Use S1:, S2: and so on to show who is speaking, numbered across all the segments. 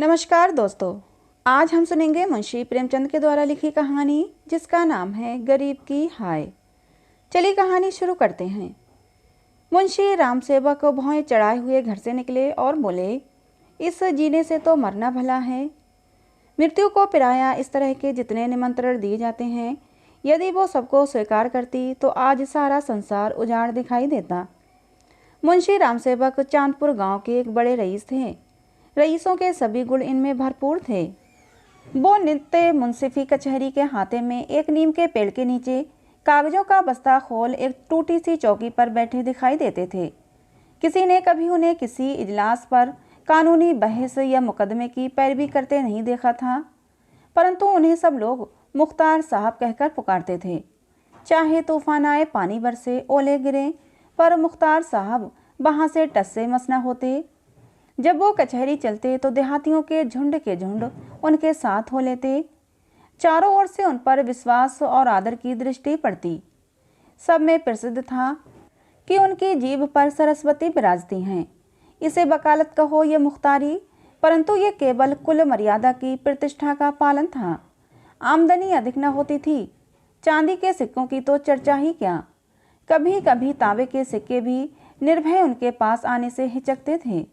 S1: नमस्कार दोस्तों। आज हम सुनेंगे मुंशी प्रेमचंद के द्वारा लिखी कहानी जिसका नाम है गरीब की हाय। चलिए कहानी शुरू करते हैं। मुंशी राम सेवक भौएं चढ़ाए हुए घर से निकले और बोले, इस जीने से तो मरना भला है। मृत्यु को पिराया इस तरह के जितने निमंत्रण दिए जाते हैं, यदि वो सबको स्वीकार करती तो आज सारा संसार उजाड़ दिखाई देता। मुंशी राम सेवक चांदपुर गांव के एक बड़े रईस थे। रईसों के सभी गुण इनमें भरपूर थे। वो नित्य मुंसिफी कचहरी के हाथे में एक नीम के पेड़ के नीचे कागजों का बस्ता खोल एक टूटी सी चौकी पर बैठे दिखाई देते थे। किसी ने कभी उन्हें किसी इजलास पर कानूनी बहस या मुकदमे की पैरवी करते नहीं देखा था, परंतु उन्हें सब लोग मुख्तार साहब कहकर पुकारते थे। चाहे तूफान आए, पानी बरसे, ओले गिरे, पर मुख्तार साहब वहाँ से टस से मस न होते। जब वो कचहरी चलते तो देहातियों के झुंड उनके साथ हो लेते। चारों ओर से उन पर विश्वास और आदर की दृष्टि पड़ती। सब में प्रसिद्ध था कि उनकी जीभ पर सरस्वती विराजती हैं। इसे वकालत कहो या मुख्तारी, परंतु ये केवल कुल मर्यादा की प्रतिष्ठा का पालन था। आमदनी अधिक न होती थी। चांदी के सिक्कों की तो चर्चा ही क्या, कभी कभी तांबे के सिक्के भी निर्भय उनके पास आने से हिचकते थे।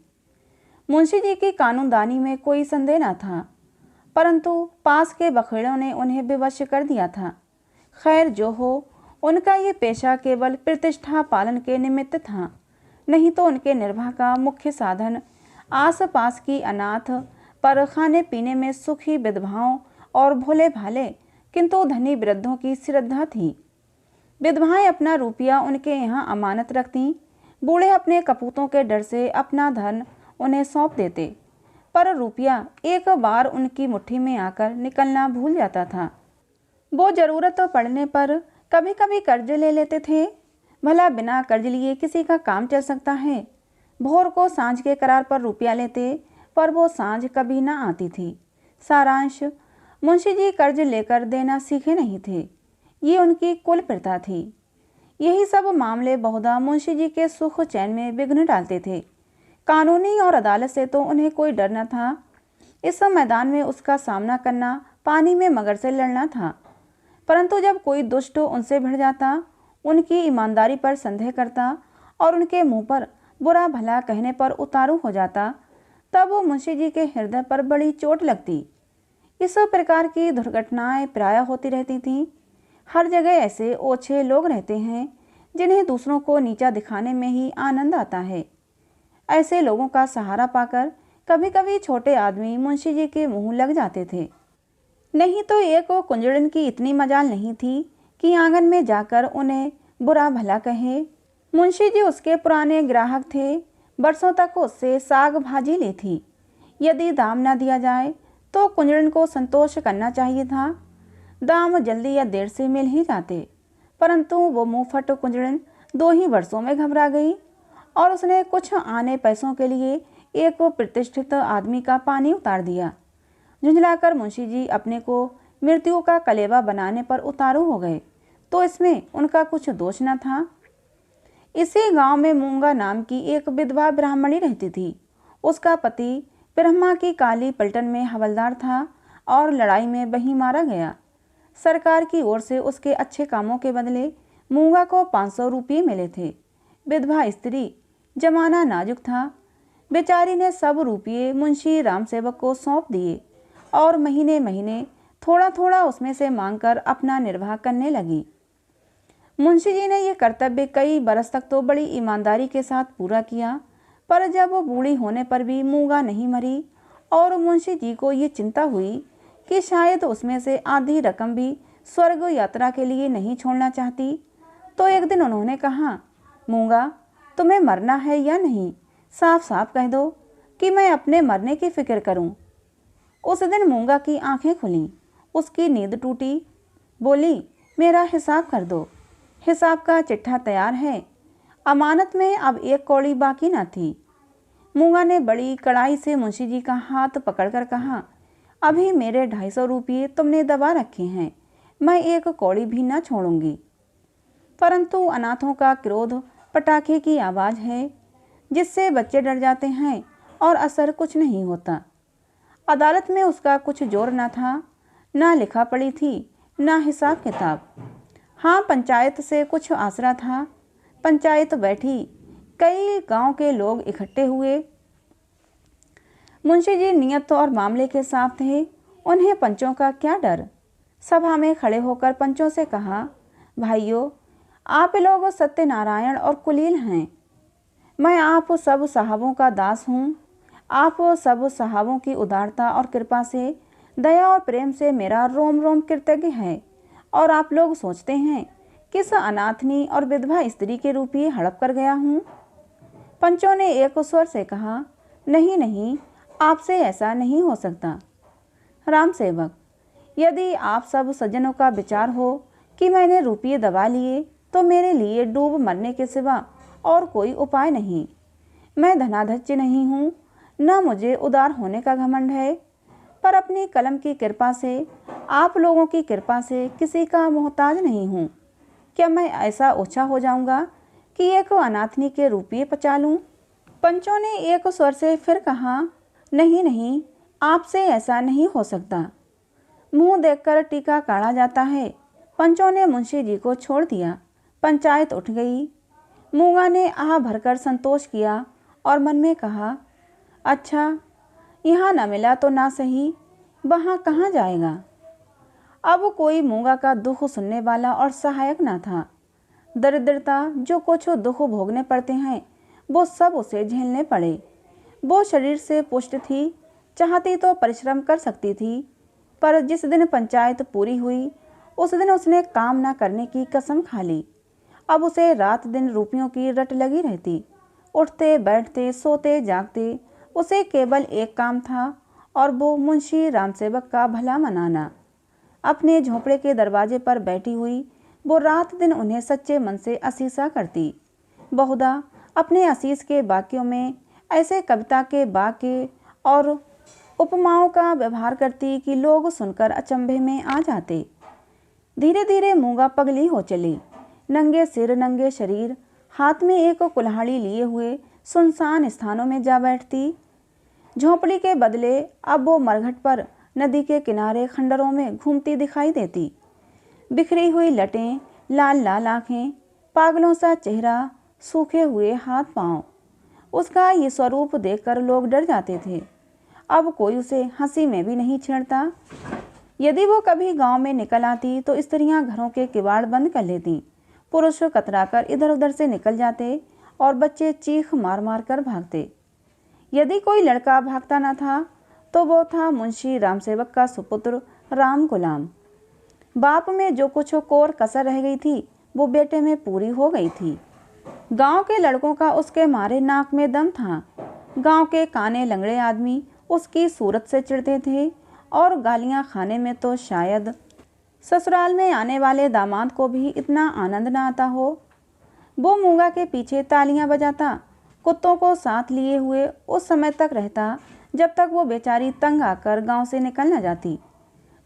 S1: मुंशी जी की कानूनदानी में कोई संदेह न था, परंतु पास के बखेड़ों ने उन्हें बेवश कर दिया था। खैर जो हो, उनका ये पेशा केवल प्रतिष्ठा पालन के निमित्त था, नहीं तो उनके निर्वाह का मुख्य साधन आस पास की अनाथ पर खाने पीने में सुखी विधवाओं और भोले भाले किंतु धनी वृद्धों की श्रद्धा थी। विधवाएं अपना रुपया उनके यहाँ अमानत रखती। बूढ़े अपने कपूतों के डर से अपना धन उन्हें सौंप देते, पर रुपया एक बार उनकी मुट्ठी में आकर निकलना भूल जाता था। वो जरूरत पड़ने पर कभी कभी कर्ज ले लेते थे। भला बिना कर्ज लिए किसी का काम चल सकता है। भोर को सांझ के करार पर रुपया लेते, पर वो सांझ कभी ना आती थी। सारांश, मुंशी जी कर्ज लेकर देना सीखे नहीं थे, ये उनकी कुल प्रथा थी। यही सब मामले बहुधा मुंशी जी के सुख चैन में विघ्न डालते थे। कानूनी और अदालत से तो उन्हें कोई डर न था। इस मैदान में उसका सामना करना पानी में मगर से लड़ना था। परंतु जब कोई दुष्ट उनसे भिड़ जाता, उनकी ईमानदारी पर संदेह करता और उनके मुंह पर बुरा भला कहने पर उतारू हो जाता, तब वो मुंशी जी के हृदय पर बड़ी चोट लगती। इस प्रकार की दुर्घटनाएं प्रायः होती रहती थीं। हर जगह ऐसे ओछे लोग रहते हैं जिन्हें दूसरों को नीचा दिखाने में ही आनंद आता है। ऐसे लोगों का सहारा पाकर कभी कभी छोटे आदमी मुंशी जी के मुंह लग जाते थे। नहीं तो एक कुंजड़न की इतनी मजाल नहीं थी कि आंगन में जाकर उन्हें बुरा भला कहे। मुंशी जी उसके पुराने ग्राहक थे। बरसों तक उससे साग भाजी ली थी। यदि दाम न दिया जाए तो कुंजड़न को संतोष करना चाहिए था। दाम जल्दी या देर से मिल ही जाते, परंतु वो मुंहफट कुंजड़न 2 ही वर्षों में घबरा गई और उसने कुछ आने पैसों के लिए एक प्रतिष्ठित आदमी का पानी उतार दिया। झुंझलाकर मुंशी जी अपने को मृत्यु का कलेवा बनाने पर उतारू हो गए, तो इसमें उनका कुछ दोष न था। इसी गांव में मूंगा नाम की एक विधवा ब्राह्मणी रहती थी। उसका पति ब्रह्मा की काली पलटन में हवलदार था और लड़ाई में वहीं मारा गया। सरकार की ओर से उसके अच्छे कामों के बदले मूंगा को 500 रुपये मिले थे। विधवा स्त्री, जमाना नाजुक था। बेचारी ने सब रुपये मुंशी राम सेवक को सौंप दिए और महीने महीने थोड़ा थोड़ा उसमें से मांगकर अपना निर्वाह करने लगी। मुंशी जी ने यह कर्तव्य कई बरस तक तो बड़ी ईमानदारी के साथ पूरा किया, पर जब वो बूढ़ी होने पर भी मूंगा नहीं मरी और मुंशी जी को ये चिंता हुई कि शायद उसमें से आधी रकम भी स्वर्ग यात्रा के लिए नहीं छोड़ना चाहती, तो एक दिन उन्होंने कहा, मूंगा, तुम्हें मरना है या नहीं? साफ साफ कह दो कि मैं अपने मरने की फिक्र करूं। उस दिन मूंगा की आंखें खुलीं, उसकी नींद टूटी। बोली, मेरा हिसाब कर दो। हिसाब का चिट्ठा तैयार है। अमानत में अब 1 कौड़ी बाकी न थी। मूंगा ने बड़ी कड़ाई से मुंशी जी का हाथ पकड़कर कहा, अभी मेरे 250 रुपये तुमने दबा रखे हैं, मैं 1 कौड़ी भी न छोड़ूंगी। परंतु अनाथों का क्रोध पटाखे की आवाज़ है, जिससे बच्चे डर जाते हैं और असर कुछ नहीं होता। अदालत में उसका कुछ जोर न था, ना लिखा पढ़ी थी, ना हिसाब किताब। हाँ, पंचायत से कुछ आसरा था। पंचायत बैठी, कई गांव के लोग इकट्ठे हुए। मुंशी जी नियत और मामले के साफ थे, उन्हें पंचों का क्या डर। सभा में खड़े होकर पंचों से कहा, भाइयों, आप लोग सत्यनारायण और कुलीन हैं। मैं आप सब साहबों का दास हूँ। आप सब साहबों की उदारता और कृपा से, दया और प्रेम से मेरा रोम रोम कृतज्ञ है। और आप लोग सोचते हैं किस अनाथनी और विधवा स्त्री के रूप ही हड़प कर गया हूँ। पंचों ने एक स्वर से कहा, नहीं नहीं, आपसे ऐसा नहीं हो सकता। राम सेवक, यदि आप सब सज्जनों का विचार हो कि मैंने रुपये दबा लिए, तो मेरे लिए डूब मरने के सिवा और कोई उपाय नहीं। मैं धनाधच्य नहीं हूँ, न मुझे उदार होने का घमंड है, पर अपनी कलम की कृपा से, आप लोगों की कृपा से किसी का मोहताज नहीं हूँ। क्या मैं ऐसा ओछा हो जाऊँगा कि एक अनाथनी के रुपये पचा लूँ? पंचों ने एक स्वर से फिर कहा, नहीं नहीं, आपसे ऐसा नहीं हो सकता। मुंह देखकर टीका काढ़ा जाता है। पंचों ने मुंशी जी को छोड़ दिया। पंचायत उठ गई। मूंगा ने आह भरकर संतोष किया और मन में कहा, अच्छा, यहाँ न मिला तो ना सही, वहाँ कहाँ जाएगा। अब कोई मूंगा का दुख सुनने वाला और सहायक न था। दरिद्रता, जो कुछ दुख भोगने पड़ते हैं, वो सब उसे झेलने पड़े। वो शरीर से पुष्ट थी, चाहती तो परिश्रम कर सकती थी, पर जिस दिन पंचायत पूरी हुई, उस दिन उसने काम न करने की कसम खा ली। अब उसे रात दिन रुपयों की रट लगी रहती। उठते बैठते सोते जागते उसे केवल एक काम था, और वो मुंशी रामसेवक का भला मनाना। अपने झोंपड़े के दरवाजे पर बैठी हुई वो रात दिन उन्हें सच्चे मन से असीसा करती। बहुधा अपने असीस के वाक्यों में ऐसे कविता के वाक्य और उपमाओं का व्यवहार करती कि लोग सुनकर अचंभे में आ जाते। धीरे धीरे मूंगा पगली हो चली। नंगे सिर नंगे शरीर, हाथ में एक कुल्हाड़ी लिए हुए सुनसान स्थानों में जा बैठती। झोंपड़ी के बदले अब वो मरघट पर नदी के किनारे खंडरों में घूमती दिखाई देती। बिखरी हुई लटें, लाल लाल आँखें, पागलों सा चेहरा, सूखे हुए हाथ पांव। उसका ये स्वरूप देखकर लोग डर जाते थे। अब कोई उसे हंसी में भी नहीं छेड़ता। यदि वो कभी गांव में निकल आती तो स्त्रियां घरों के किवाड़ बंद कर लेती, पुरुष कतराकर इधर उधर से निकल जाते और बच्चे चीख मार मार कर भागते। यदि कोई लड़का भागता न था तो वो था मुंशी रामसेवक का सुपुत्र राम गुलाम। बाप में जो कुछ कोर कसर रह गई थी, वो बेटे में पूरी हो गई थी। गांव के लड़कों का उसके मारे नाक में दम था। गांव के काने लंगड़े आदमी उसकी सूरत से चिढ़ते थे, और गालियां खाने में तो शायद ससुराल में आने वाले दामाद को भी इतना आनंद न आता हो। वो मूंगा के पीछे तालियां बजाता, कुत्तों को साथ लिए हुए उस समय तक रहता जब तक वो बेचारी तंग आकर गांव से निकल न जाती।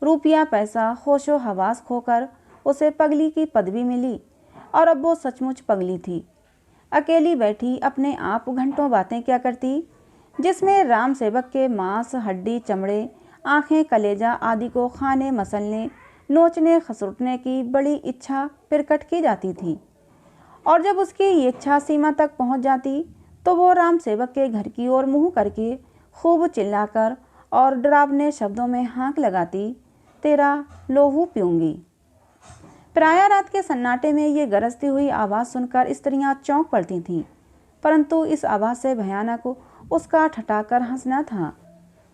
S1: रुपया पैसा होशो हवास खोकर उसे पगली की पदवी मिली, और अब वो सचमुच पगली थी। अकेली बैठी अपने आप घंटों बातें क्या करती, जिसमें राम सेवक के मांस हड्डी चमड़े आँखें कलेजा आदि को खाने मसलने नोचने खसुटने की बड़ी इच्छा प्रकट की जाती थी। और जब उसकी ये इच्छा सीमा तक पहुंच जाती तो वो राम सेवक के घर की ओर मुँह करके खूब चिल्लाकर और डरावने शब्दों में हाँक लगाती, तेरा लोहू पीऊँगी। प्रायः रात के सन्नाटे में ये गरजती हुई आवाज़ सुनकर स्त्रियां चौंक पड़ती थीं, परंतु इस आवाज़ से भयानक उसका ठठाकर हंसना था।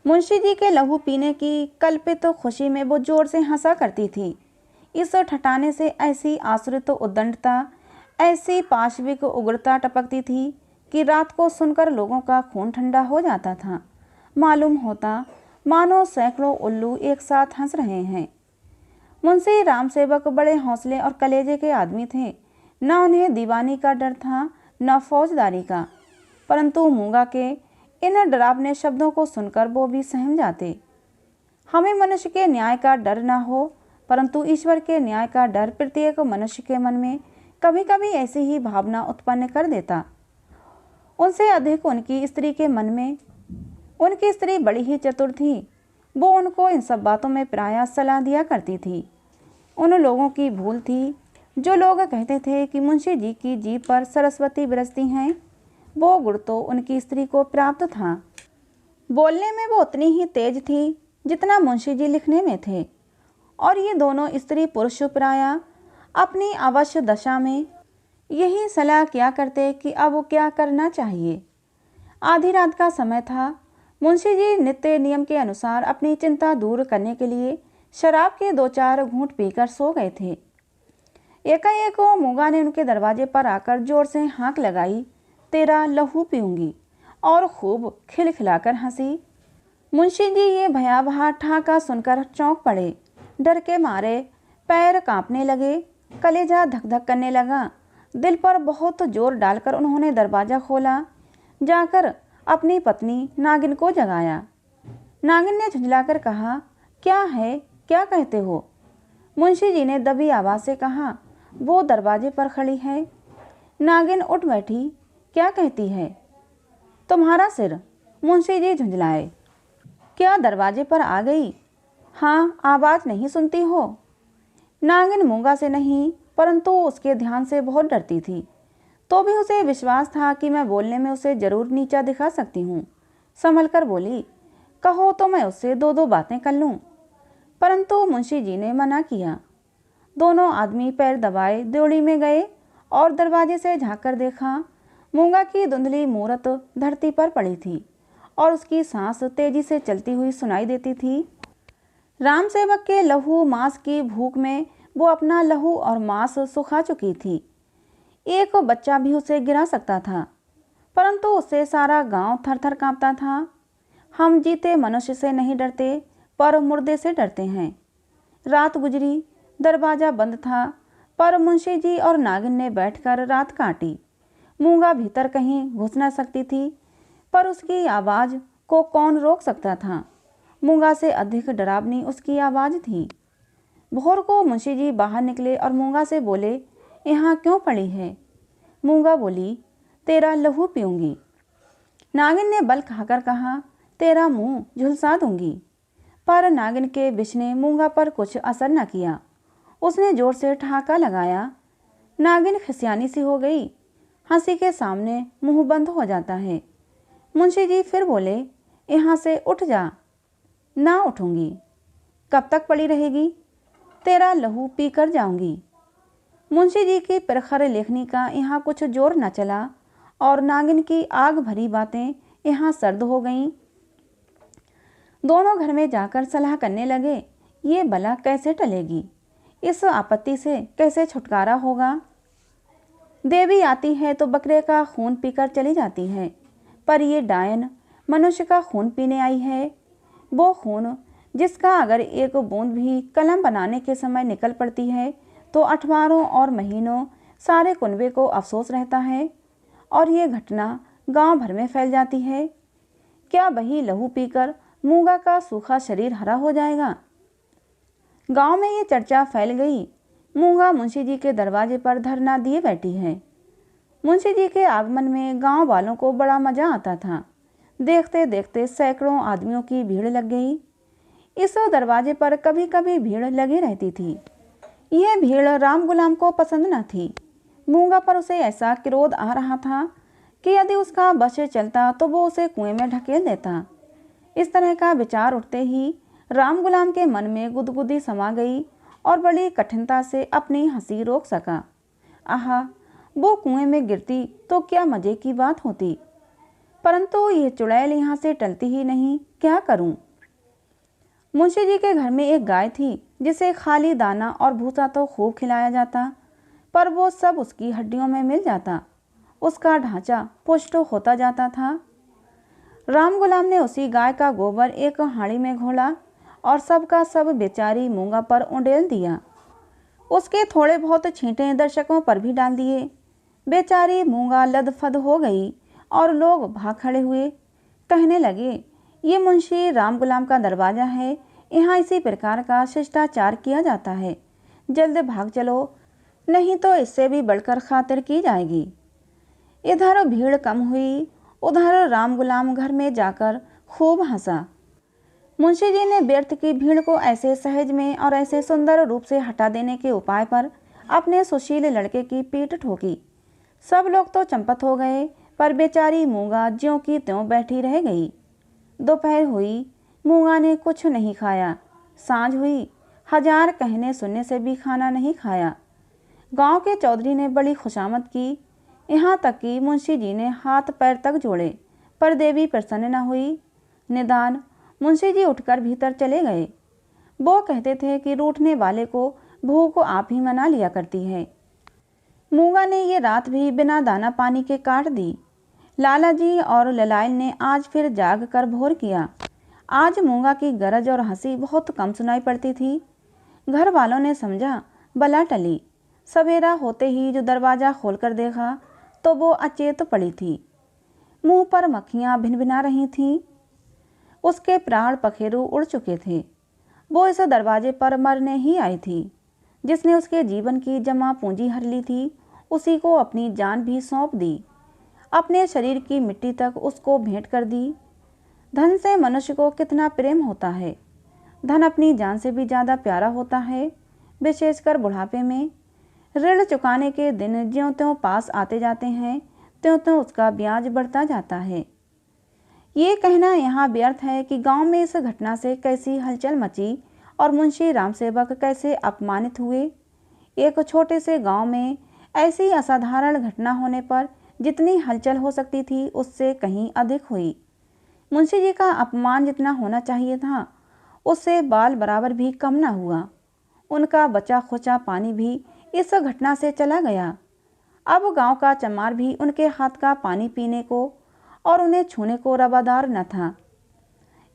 S1: मुंशी जी के लहू पीने की कल्पित खुशी में वो जोर से हंसा करती थी। इस ठठाने से ऐसी आसुरित उद्दंडता, ऐसी पाशविक उग्रता टपकती थी कि रात को सुनकर लोगों का खून ठंडा हो जाता था। मालूम होता मानो सैकड़ों उल्लू एक साथ हंस रहे हैं। मुंशी रामसेवक बड़े हौसले और कलेजे के आदमी थे। न उन्हें दीवानी का डर था, न फौजदारी का, परंतु मूंगा के इन डरावने शब्दों को सुनकर वो भी सहम जाते। हमें मनुष्य के न्याय का डर न हो, परंतु ईश्वर के न्याय का डर प्रत्येक मनुष्य के मन में कभी कभी ऐसी ही भावना उत्पन्न कर देता। उनसे अधिक उनकी स्त्री के मन में। उनकी स्त्री बड़ी ही चतुर थी। वो उनको इन सब बातों में प्रायः सलाह दिया करती थी। उन लोगों की भूल थी जो लोग कहते थे कि मुंशी जी की जीभ पर सरस्वती बरसती हैं। वो गुण तो उनकी स्त्री को प्राप्त था। बोलने में वो उतनी ही तेज थी जितना मुंशी जी लिखने में थे, और ये दोनों स्त्री पुरुष प्रायः अपनी अवश्य दशा में यही सलाह किया करते कि अब वो क्या करना चाहिए। आधी रात का समय था। मुंशी जी नित्य नियम के अनुसार अपनी चिंता दूर करने के लिए शराब के 2-4 घूंट पीकर सो गए थे। एकाएक मूंगा ने उनके दरवाजे पर आकर जोर से हाँक लगाई, तेरा लहू पीऊंगी, और खूब खिलखिलाकर हंसी। मुंशी जी ये भयावह ठहाका सुनकर चौंक पड़े। डर के मारे पैर कांपने लगे, कलेजा धक धक करने लगा। दिल पर बहुत जोर डालकर उन्होंने दरवाज़ा खोला। जाकर अपनी पत्नी नागिन को जगाया। नागिन ने झुंझलाकर कहा, क्या है, क्या कहते हो? मुंशी जी ने दबी आवाज़ से कहा, वो दरवाजे पर खड़ी है। नागिन उठ बैठी। क्या कहती है? तुम्हारा सिर। मुंशी जी झुंझलाए। क्या दरवाजे पर आ गई? हाँ, आवाज़ नहीं सुनती हो? नागिन मूंगा से नहीं परंतु उसके ध्यान से बहुत डरती थी, तो भी उसे विश्वास था कि मैं बोलने में उसे जरूर नीचा दिखा सकती हूँ। संभल कर बोली, कहो तो मैं उससे 2-2 बातें कर लूँ। परंतु मुंशी जी ने मना किया। दोनों आदमी पैर दबाए ड्योढ़ी में गए और दरवाजे से झाँक कर देखा। मूंगा की धुंधली मूरत धरती पर पड़ी थी और उसकी सांस तेजी से चलती हुई सुनाई देती थी। राम सेवक के लहू मांस की भूख में वो अपना लहू और मांस सुखा चुकी थी। एक बच्चा भी उसे गिरा सकता था, परंतु उससे सारा गांव थर-थर कांपता था। हम जीते मनुष्य से नहीं डरते, पर मुर्दे से डरते हैं। रात गुजरी, दरवाज़ा बंद था, पर मुंशी जी और नागिन ने बैठकर रात काटी। मूंगा भीतर कहीं घुस न सकती थी, पर उसकी आवाज़ को कौन रोक सकता था? मूंगा से अधिक डरावनी उसकी आवाज़ थी। भोर को मुंशी जी बाहर निकले और मूंगा से बोले, यहाँ क्यों पड़ी है? मूंगा बोली, तेरा लहू पीऊंगी। नागिन ने बल खाकर कहा, तेरा मुंह झुलसा दूंगी। पर नागिन के विष ने मूंगा पर कुछ असर न किया। उसने जोर से ठहाका लगाया। नागिन खिसियानी सी हो गई। हंसी के सामने मुंह बंद हो जाता है। मुंशी जी फिर बोले, यहाँ से उठ जा। ना उठूंगी। कब तक पड़ी रहेगी? तेरा लहू पी कर जाऊंगी। मुंशी जी की प्रखर लेखनी का यहाँ कुछ जोर न चला और नागिन की आग भरी बातें यहाँ सर्द हो गईं। दोनों घर में जाकर सलाह करने लगे, ये बला कैसे टलेगी? इस आपत्ति से कैसे छुटकारा होगा? देवी आती है तो बकरे का खून पीकर चली जाती है, पर ये डायन मनुष्य का खून पीने आई है। वो खून जिसका अगर एक बूंद भी कलम बनाने के समय निकल पड़ती है तो अठवारों और महीनों सारे कुनबे को अफसोस रहता है, और ये घटना गांव भर में फैल जाती है। क्या वही लहू पीकर मूंगा का सूखा शरीर हरा हो जाएगा? गांव में ये चर्चा फैल गई। मूंगा मुंशी जी के दरवाजे पर धरना दिए बैठी है। मुंशी जी के आगमन में गांव वालों को बड़ा मजा आता था। देखते देखते सैकड़ों आदमियों की भीड़ लग गई। इस दरवाजे पर कभी कभी भीड़ लगी रहती थी। यह भीड़ राम गुलाम को पसंद न थी। मूंगा पर उसे ऐसा क्रोध आ रहा था कि यदि उसका बश चलता तो वो उसे कुएं में ढकेल देता। इस तरह का विचार उठते ही राम गुलाम के मन में गुदगुदी समा गई और बड़ी कठिनता से अपनी हंसी रोक सका। आहा, वो कुएं में गिरती तो क्या मजे की बात होती, परंतु ये चुड़ैल यहाँ से टलती ही नहीं। क्या करूं? मुंशी जी के घर में एक गाय थी जिसे खाली दाना और भूसा तो खूब खिलाया जाता, पर वो सब उसकी हड्डियों में मिल जाता। उसका ढांचा पुष्ट होता जाता था। राम गुलाम ने उसी गाय का गोबर एक हांडी में घोला और सब का सब बेचारी मूंगा पर उंडेल दिया। उसके थोड़े बहुत छींटे दर्शकों पर भी डाल दिए। बेचारी मूंगा लदफद हो गई और लोग भाग खड़े हुए। कहने लगे, ये मुंशी राम गुलाम का दरवाज़ा है, यहाँ इसी प्रकार का शिष्टाचार किया जाता है। जल्द भाग चलो, नहीं तो इससे भी बढ़कर खातिर की जाएगी। इधर भीड़ कम हुई, उधर राम गुलाम घर में जाकर खूब हंसा। मुंशी जी ने व्यर्थ की भीड़ को ऐसे सहज में और ऐसे सुंदर रूप से हटा देने के उपाय पर अपने सुशील लड़के की पीठ ठोकी। सब लोग तो चंपत हो गए, पर बेचारी मूंगा ज्यों की त्यों बैठी रह गई। दोपहर हुई, मूंगा ने कुछ नहीं खाया। सांझ हुई, हजार कहने सुनने से भी खाना नहीं खाया। गांव के चौधरी ने बड़ी खुशामद की, यहाँ तक कि मुंशी जी ने हाथ पैर तक जोड़े, पर देवी प्रसन्न न हुई। निदान मुंशी जी उठकर भीतर चले गए। वो कहते थे कि रूठने वाले को भूख आप ही मना लिया करती है। मूंगा ने ये रात भी बिना दाना पानी के काट दी। लाला जी और ललायल ने आज फिर जाग कर भोर किया। आज मूंगा की गरज और हंसी बहुत कम सुनाई पड़ती थी। घर वालों ने समझा बला टली। सवेरा होते ही जो दरवाज़ा खोलकर देखा तो वो अचेत पड़ी थी। मुंह पर मक्खियाँ भिनभिना रही थीं। उसके प्राण पखेरु उड़ चुके थे। वो इस दरवाजे पर मरने ही आई थी। जिसने उसके जीवन की जमा पूंजी हर ली थी, उसी को अपनी जान भी सौंप दी। अपने शरीर की मिट्टी तक उसको भेंट कर दी। धन से मनुष्य को कितना प्रेम होता है। धन अपनी जान से भी ज़्यादा प्यारा होता है, विशेषकर बुढ़ापे में। ऋण चुकाने के दिन ज्यों त्यों पास आते जाते हैं, त्यों त्यों उसका ब्याज बढ़ता जाता है। ये कहना यहाँ व्यर्थ है कि गांव में इस घटना से कैसी हलचल मची और मुंशी रामसेवक कैसे अपमानित हुए। एक छोटे से गांव में ऐसी असाधारण घटना होने पर जितनी हलचल हो सकती थी, उससे कहीं अधिक हुई। मुंशी जी का अपमान जितना होना चाहिए था, उससे बाल बराबर भी कम न हुआ। उनका बचा खुचा पानी भी इस घटना से चला गया। अब गांव का चमार भी उनके हाथ का पानी पीने को और उन्हें छूने को रवादार न था।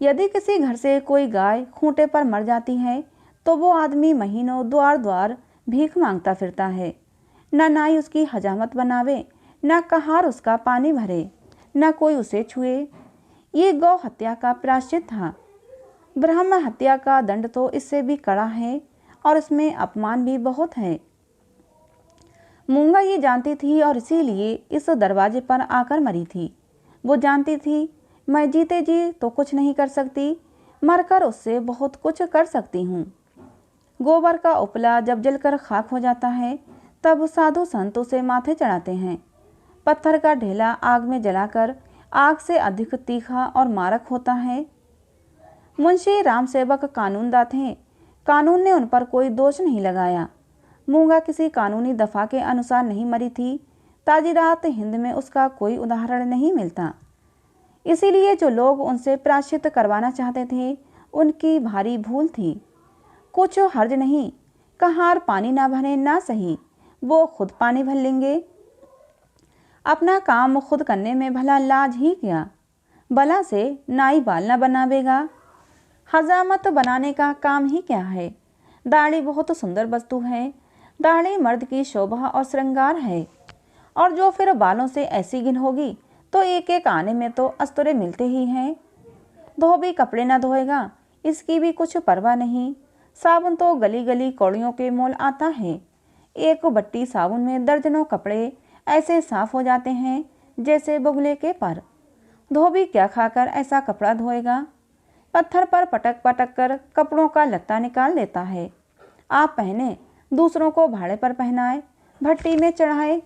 S1: यदि किसी घर से कोई गाय खूंटे पर मर जाती है तो वो आदमी महीनों द्वार द्वार भीख मांगता फिरता है। न नाई उसकी हजामत बनावे, न कहार उसका पानी भरे, न कोई उसे छुए। ये गौ हत्या का प्रायश्चित था। ब्रह्म हत्या का दंड तो इससे भी कड़ा है और इसमें अपमान भी बहुत है। मूंगा ये जानती थी और इसीलिए इस दरवाजे पर आकर मरी थी। वो जानती थी मैं जीते जी तो कुछ नहीं कर सकती, मरकर उससे बहुत कुछ कर सकती हूँ। गोबर का उपला जब जलकर खाक हो जाता है तब साधु संत उसे माथे चढ़ाते हैं। पत्थर का ढेला आग में जलाकर आग से अधिक तीखा और मारक होता है। मुंशी रामसेवक कानूनदा थे। कानून ने उन पर कोई दोष नहीं लगाया। मूंगा किसी कानूनी दफा के अनुसार नहीं मरी थी। ताजीरात हिंद में उसका कोई उदाहरण नहीं मिलता। इसीलिए जो लोग उनसे प्रायश्चित करवाना चाहते थे, उनकी भारी भूल थी। कुछ हर्ज नहीं, कहार पानी ना भरे ना सही, वो खुद पानी भर लेंगे। अपना काम खुद करने में भला लाज ही क्या। बला से नाई बाल न बनावेगा। हजामत बनाने का काम ही क्या है। दाढ़ी बहुत सुंदर वस्तु है। दाढ़ी मर्द की शोभा और श्रृंगार है, और जो फिर बालों से ऐसी गिन होगी तो एक एक आने में तो अस्तुरे मिलते ही हैं। धोबी कपड़े न धोएगा, इसकी भी कुछ परवाह नहीं। साबुन तो गली गली कौड़ियों के मोल आता है। एक बट्टी साबुन में दर्जनों कपड़े ऐसे साफ हो जाते हैं जैसे बुगले के पर। धोबी क्या खाकर ऐसा कपड़ा धोएगा। पत्थर पर पटक पटक कर कपड़ों का लत्ता निकाल देता है। आप पहने, दूसरों को भाड़े पर पहनाए, भट्टी में चढ़ाए,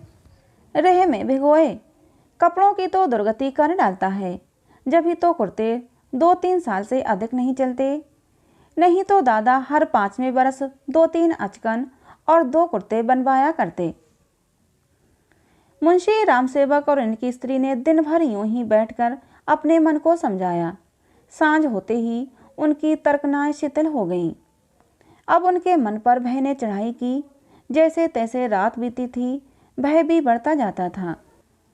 S1: रेह में भिगोए। कपड़ों की तो दुर्गति कर डालता है। जब ही तो कुर्ते 2-3 साल से अधिक नहीं चलते। नहीं तो दादा हर 5वें बरस 2-3 अचकन और 2 कुर्ते बनवाया करते। मुंशी रामसेवक और इनकी स्त्री ने दिन भर यूं ही बैठकर अपने मन को समझाया। सांझ होते ही उनकी तर्कनाएं शिथिल हो गईं। अब उनके मन पर भय ने चढ़ाई की। जैसे तैसे रात बीती थी, भय भी बढ़ता जाता था।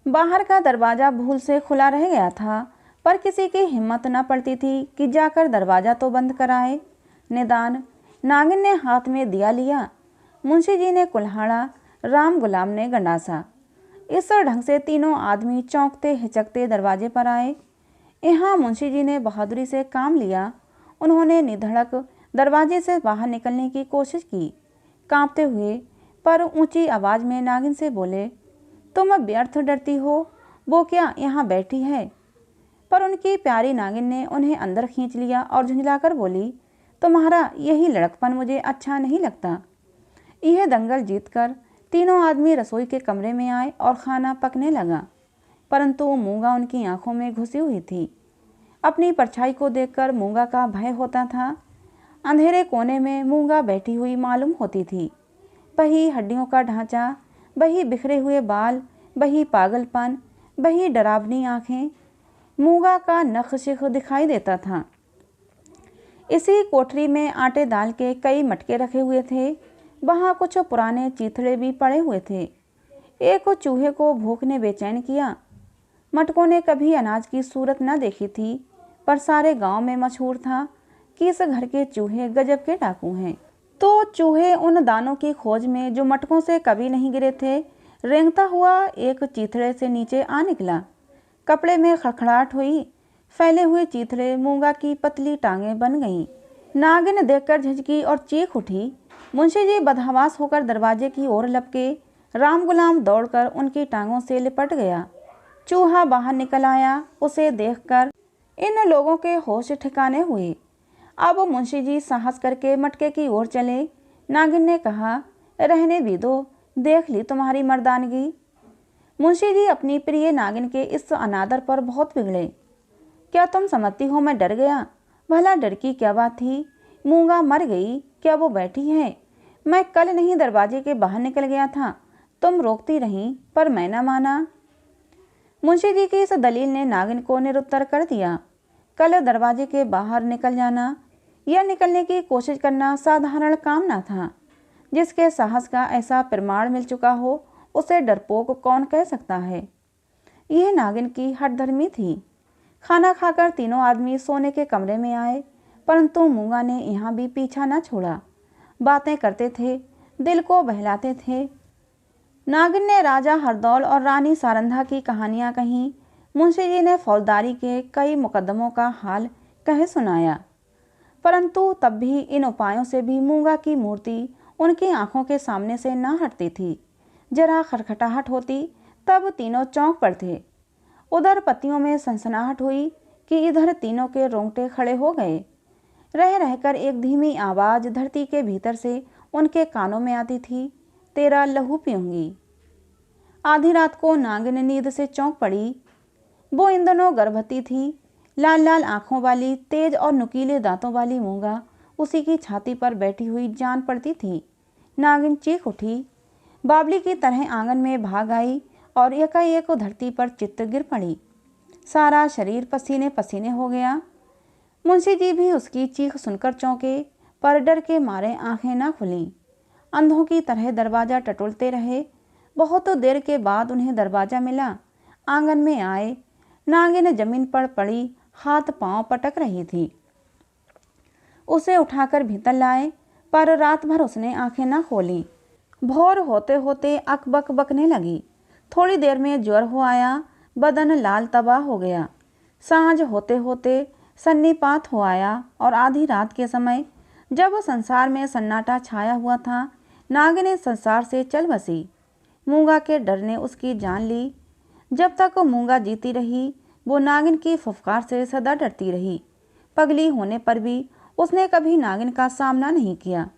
S1: बाहर का दरवाज़ा भूल से खुला रह गया था, पर किसी की हिम्मत न पड़ती थी कि जाकर दरवाज़ा तो बंद कराए। निदान नागिन ने हाथ में दिया लिया, मुंशी जी ने कुल्हाड़ा, राम गुलाम ने गंडासा। इस ढंग से तीनों आदमी चौंकते हिचकते दरवाजे पर आए। यहाँ मुंशी जी ने बहादुरी से काम लिया। उन्होंने निधड़क दरवाजे से बाहर निकलने की कोशिश की। कांपते हुए पर ऊंची आवाज़ में नागिन से बोले, तुम व्यर्थ डरती हो, वो क्या यहाँ बैठी है। पर उनकी प्यारी नागिन ने उन्हें अंदर खींच लिया और झुंझलाकर बोली, तुम्हारा यही लड़कपन मुझे अच्छा नहीं लगता। यह दंगल जीतकर तीनों आदमी रसोई के कमरे में आए और खाना पकने लगा, परंतु मूंगा उनकी आंखों में घुसी हुई थी। अपनी परछाई को देखकर मूंगा का भय होता था। अंधेरे कोने में मूंगा बैठी हुई मालूम होती थी। वही हड्डियों का ढांचा, वही बिखरे हुए बाल, वही पागलपन, वही डरावनी आंखें, मूंगा का नक्श दिखाई देता था। इसी कोठरी में आटे दाल के कई मटके रखे हुए थे। वहाँ कुछ पुराने चीथड़े भी पड़े हुए थे। एक चूहे को भूख ने बेचैन किया। मटकों ने कभी अनाज की सूरत न देखी थी, पर सारे गांव में मशहूर था कि इस घर के चूहे गजब के डाकू हैं। तो चूहे उन दानों की खोज में जो मटकों से कभी नहीं गिरे थे, रेंगता हुआ एक चीथड़े से नीचे आ निकला। कपड़े में खड़खड़ाहट हुई। फैले हुए चीथड़े मूंगा की पतली टांगें बन गईं। नागिन देखकर झिझकी और चीख उठी। मुंशी जी बदहवास होकर दरवाजे की ओर लपके। राम गुलाम दौड़कर उनकी टांगों से लिपट गया। चूहा बाहर निकल आया। उसे देखकर इन लोगों के होश ठिकाने हुए। अब मुंशी जी साहस करके मटके की ओर चले। नागिन ने कहा, रहने भी दो, देख ली तुम्हारी मर्दानगी। मुंशी जी अपनी प्रिय नागिन के इस अनादर पर बहुत बिगड़े। क्या तुम समझती हो मैं डर गया? भला डर की क्या बात थी? मूंगा मर गई, क्या वो बैठी है? मैं कल नहीं दरवाजे के बाहर निकल गया था, तुम रोकती रही पर मैं न माना। मुंशी जी की इस दलील ने नागिन को निरुत्तर कर दिया। कल दरवाजे के बाहर निकल जाना या निकलने की कोशिश करना साधारण काम न था। जिसके साहस का ऐसा प्रमाण मिल चुका हो, उसे डरपोक कौन कह सकता है? यह नागिन की हठधर्मी थी। खाना खाकर तीनों आदमी सोने के कमरे में आए, परंतु मूंगा ने यहाँ भी पीछा न छोड़ा। बातें करते थे, दिल को बहलाते थे। नागिन ने राजा हरदौल और रानी सारंधा की कहानियाँ कहीं। मुंशी जी ने फौजदारी के कई मुकदमों का हाल कह सुनाया, परंतु तब भी इन उपायों से भी मूंगा की मूर्ति उनकी आंखों के सामने से न हटती थी। जरा खटखटाहट होती तब तीनों चौंक पड़ते। उधर पत्तियों में सनसनाहट हुई कि इधर तीनों के रोंगटे खड़े हो गए। रह रहकर एक धीमी आवाज़ धरती के भीतर से उनके कानों में आती थी, तेरा लहू पीऊंगी। आधी रात को नागिन नींद से चौंक पड़ी। वो इन दोनों गर्भवती थी। लाल लाल आंखों वाली, तेज और नुकीले दांतों वाली मूंगा उसी की छाती पर बैठी हुई जान पड़ती थी। नागिन चीख उठी, बावली की तरह आंगन में भाग आई और एकाएक धरती पर चित्त गिर पड़ी। सारा शरीर पसीने पसीने हो गया। मुंशी जी भी उसकी चीख सुनकर चौंके, पर डर के मारे आंखें न खुलीं। अंधों की तरह दरवाज़ा टटोलते रहे। बहुत देर के बाद उन्हें दरवाज़ा मिला। आंगन में आए। नागिन जमीन पर पड़ी हाथ पांव पटक रही थी। उसे उठाकर भीतर लाए, पर रात भर उसने आंखें न खोली। भोर होते होते अकबक बकने लगी। थोड़ी देर में ज्वर हो आया, बदन लाल तबाह हो गया। सांझ होते होते सन्नीपात हो आया और आधी रात के समय जब संसार में सन्नाटा छाया हुआ था, नागिन संसार से चल बसी। मूंगा के डर ने उसकी जान ली। जब तक मूंगा जीती रही, वो नागिन की फुफकार से सदा डरती रही। पगली होने पर भी उसने कभी नागिन का सामना नहीं किया,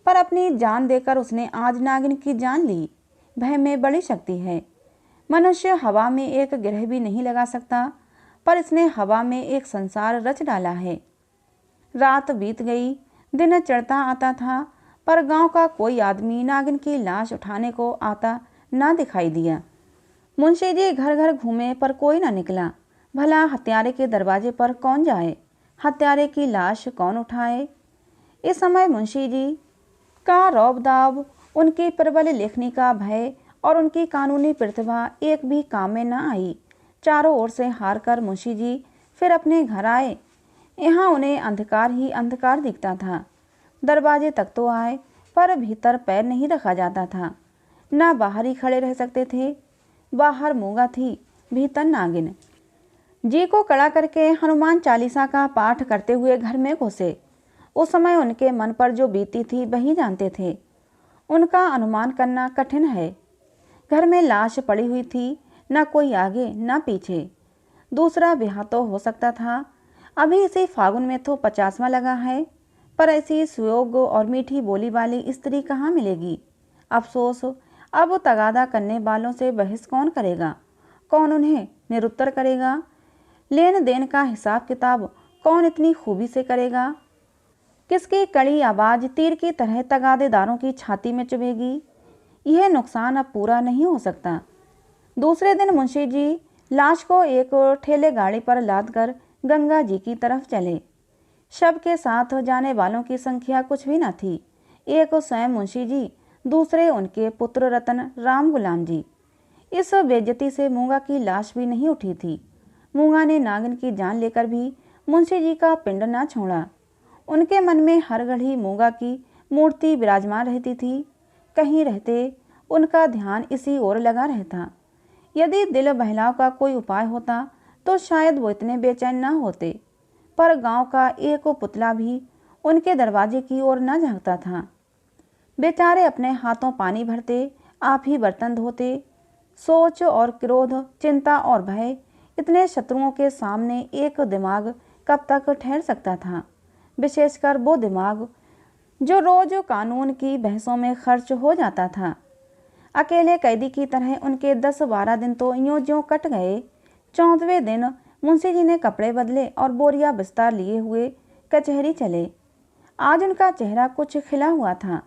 S1: पर अपनी जान देकर उसने आज नागिन की जान ली। भय में बड़ी शक्ति है। मनुष्य हवा में एक गिरह भी नहीं लगा सकता, पर इसने हवा में एक संसार रच डाला है। रात बीत गई, दिन चढ़ता आता था, पर गांव का कोई आदमी नागिन की लाश उठाने को आता ना दिखाई दिया। मुंशी जी घर घर घूमे, पर कोई ना निकला। भला हत्यारे के दरवाजे पर कौन जाए? हत्यारे की लाश कौन उठाए? इस समय मुंशी जी का रौब-दाब, उनकी प्रबल लेखनी का भय और उनकी कानूनी प्रतिभा एक भी काम में न आई। चारों ओर से हार कर मुंशी जी फिर अपने घर आए। यहाँ उन्हें अंधकार ही अंधकार दिखता था। दरवाजे तक तो आए, पर भीतर पैर नहीं रखा जाता था। ना बाहर ही खड़े रह सकते थे। बाहर मूंगा थी, भीतर नागिन। जी को कड़ा करके हनुमान चालीसा का पाठ करते हुए घर में घुसे। उस समय उनके मन पर जो बीती थी वही जानते थे। उनका अनुमान करना कठिन है। घर में लाश पड़ी हुई थी, न कोई आगे न पीछे। दूसरा ब्याह तो हो सकता था, अभी इसी फागुन में तो 50वां लगा है, पर ऐसी सुयोग्य और मीठी बोली वाली स्त्री कहाँ मिलेगी। अफसोस, अब तगादा करने वालों से बहस कौन करेगा, कौन उन्हें निरुत्तर करेगा, लेन देन का हिसाब किताब कौन इतनी खूबी से करेगा। किसकी कड़ी आवाज़ तीर की तरह तगादेदारों की छाती में चुभेगी। यह नुकसान अब पूरा नहीं हो सकता। दूसरे दिन मुंशी जी लाश को एक ठेले गाड़ी पर लादकर गंगा जी की तरफ चले। शव के साथ जाने वालों की संख्या कुछ भी न थी। एक स्वयं मुंशी जी, दूसरे उनके पुत्र रतन राम गुलाम जी। इस बेइज्जती से मूंगा की लाश भी नहीं उठी थी। मूंगा ने नागिन की जान लेकर भी मुंशी जी का पिंड न छोड़ा। उनके मन में हर घड़ी मूंगा की मूर्ति विराजमान रहती थी। कहीं रहते उनका ध्यान इसी ओर लगा रहता। यदि दिल बहलाव का कोई उपाय होता तो शायद वो इतने बेचैन न होते, पर गांव का एक पुतला भी उनके दरवाजे की ओर न झांकता था। बेचारे अपने हाथों पानी भरते, आप ही बर्तन धोते। सोच और क्रोध, चिंता और भय, इतने शत्रुओं के सामने एक दिमाग कब तक ठहर सकता था। विशेषकर वो दिमाग जो रोज कानून की बहसों में खर्च हो जाता था। अकेले कैदी की तरह उनके 10-12 दिन तो यूं कट गए। 14वें दिन मुंशी जी ने कपड़े बदले और बोरिया बिस्तर लिए हुए कचहरी चले। आज उनका चेहरा कुछ खिला हुआ था।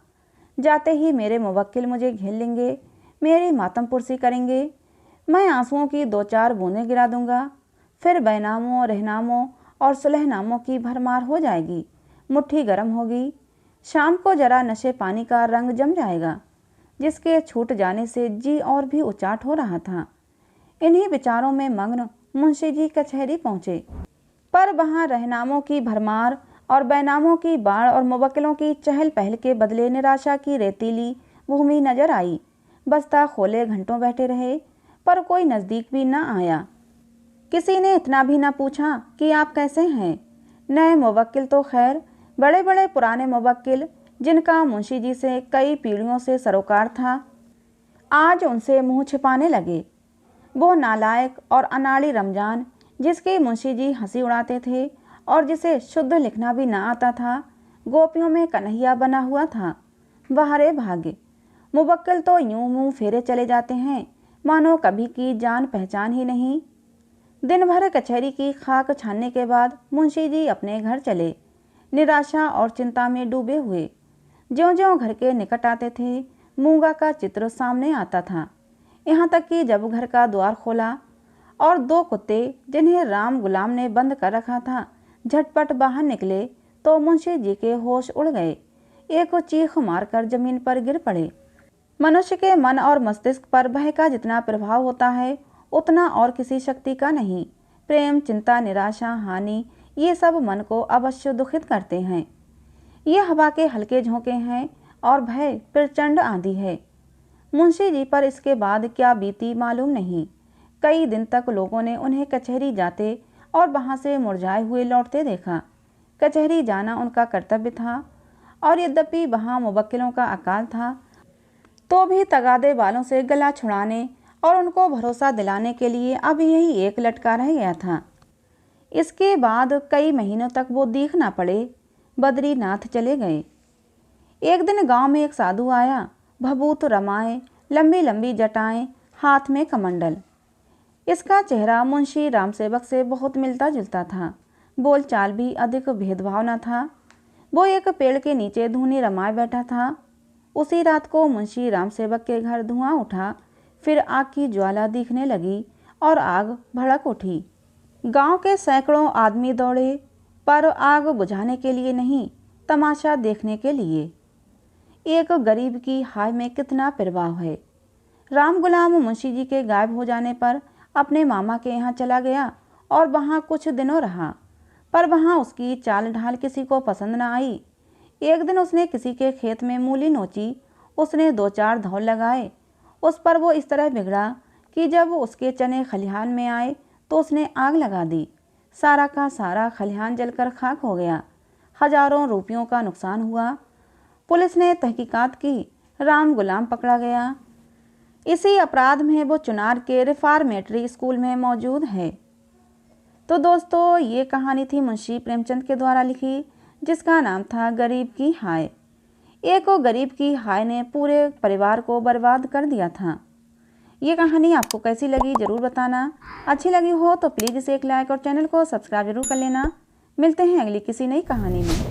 S1: जाते ही मेरे मुवक्किल मुझे घेर लेंगे, मेरी मातम पुरसी करेंगे, मैं आंसुओं की 2-4 बूंदें गिरा दूंगा, फिर बैनामों, रहनामों और सुलहनामों की भरमार हो जाएगी। मुट्ठी गर्म होगी। शाम को जरा नशे पानी का रंग जम जाएगा, जिसके छूट जाने से जी और भी उचाट हो रहा था। इन्हीं विचारों में मग्न मुंशी जी कचहरी पहुंचे, पर वहां रहनामों की भरमार और बैनामों की बाढ़ और मुवक्किलों की चहल पहल के बदले निराशा की रेतीली भूमि नजर आई। बस्ता खोले घंटों बैठे रहे, पर कोई नज़दीक भी न आया। किसी ने इतना भी न पूछा कि आप कैसे हैं। नए मुवक्किल तो खैर, बड़े बड़े पुराने मुवक्किल जिनका मुंशी जी से कई पीढ़ियों से सरोकार था, आज उनसे मुंह छिपाने लगे। वो नालायक और अनाड़ी रमजान, जिसके मुंशी जी हंसी उड़ाते थे और जिसे शुद्ध लिखना भी न आता था, गोपियों में कन्हैया बना हुआ था। वाहरे भाग्य, मुवक्किल तो यूं मुंह फेरे चले जाते हैं मानो कभी की जान पहचान ही नहीं। दिन भर कचहरी की खाक छानने के बाद मुंशी जी अपने घर चले, निराशा और चिंता में डूबे हुए। ज्यों-ज्यों घर के निकट आते थे, मूंगा का चित्र सामने आता था। यहाँ तक कि जब घर का द्वार खोला और 2 कुत्ते, जिन्हें राम गुलाम ने बंद कर रखा था, झटपट बाहर निकले तो मुंशी जी के होश उड़ गए। एक चीख मारकर जमीन पर गिर पड़े। मनुष्य के मन और मस्तिष्क पर भय का जितना प्रभाव होता है, उतना और किसी शक्ति का नहीं। प्रेम, चिंता, निराशा, हानि, ये सब मन को अवश्य दुखित करते हैं। ये हवा के हल्के झोंके हैं और भय प्रचंड आंधी है। मुंशी जी पर इसके बाद क्या बीती मालूम नहीं। कई दिन तक लोगों ने उन्हें कचहरी जाते और वहां से मुरझाए हुए लौटते देखा। कचहरी जाना उनका कर्तव्य था, और यद्यपि वहां मुवक्किलों का अकाल था, तो भी तगादे वालों से गला छुड़ाने और उनको भरोसा दिलाने के लिए अब यही एक लटका रह गया था। इसके बाद कई महीनों तक वो दिख ना पड़े। बद्रीनाथ चले गए। एक दिन गांव में एक साधु आया, भभूत रमाए, लंबी लंबी जटाएं, हाथ में कमंडल। इसका चेहरा मुंशी रामसेवक से बहुत मिलता जुलता था। बोलचाल भी अधिक भेदभाव न था। वो एक पेड़ के नीचे धूनी रमाए बैठा था। उसी रात को मुंशी रामसेवक के घर धुआं उठा, फिर आग की ज्वाला दिखने लगी और आग भड़क उठी। गांव के सैकड़ों आदमी दौड़े, पर आग बुझाने के लिए नहीं, तमाशा देखने के लिए। एक गरीब की हाय में कितना प्रभाव है। राम गुलाम मुंशी जी के गायब हो जाने पर अपने मामा के यहाँ चला गया और वहाँ कुछ दिनों रहा, पर वहाँ उसकी चाल ढाल किसी को पसंद न आई। एक दिन उसने किसी के खेत में मूली नोची। उसने 2-4 धौल लगाए। उस पर वो इस तरह बिगड़ा कि जब उसके चने खलिहान में आए तो उसने आग लगा दी। सारा का सारा खलिहान जलकर खाक हो गया। हजारों रुपयों का नुकसान हुआ। पुलिस ने तहकीकात की। राम गुलाम पकड़ा गया। इसी अपराध में वो चुनार के रिफॉर्मेटरी स्कूल में मौजूद है। तो दोस्तों ये कहानी थी मुंशी प्रेमचंद के द्वारा लिखी, जिसका नाम था गरीब की हाय। एक गरीब की हाय ने पूरे परिवार को बर्बाद कर दिया था। ये कहानी आपको कैसी लगी ज़रूर बताना। अच्छी लगी हो तो प्लीज़ इसे एक लाइक और चैनल को सब्सक्राइब जरूर कर लेना। मिलते हैं अगली किसी नई कहानी में।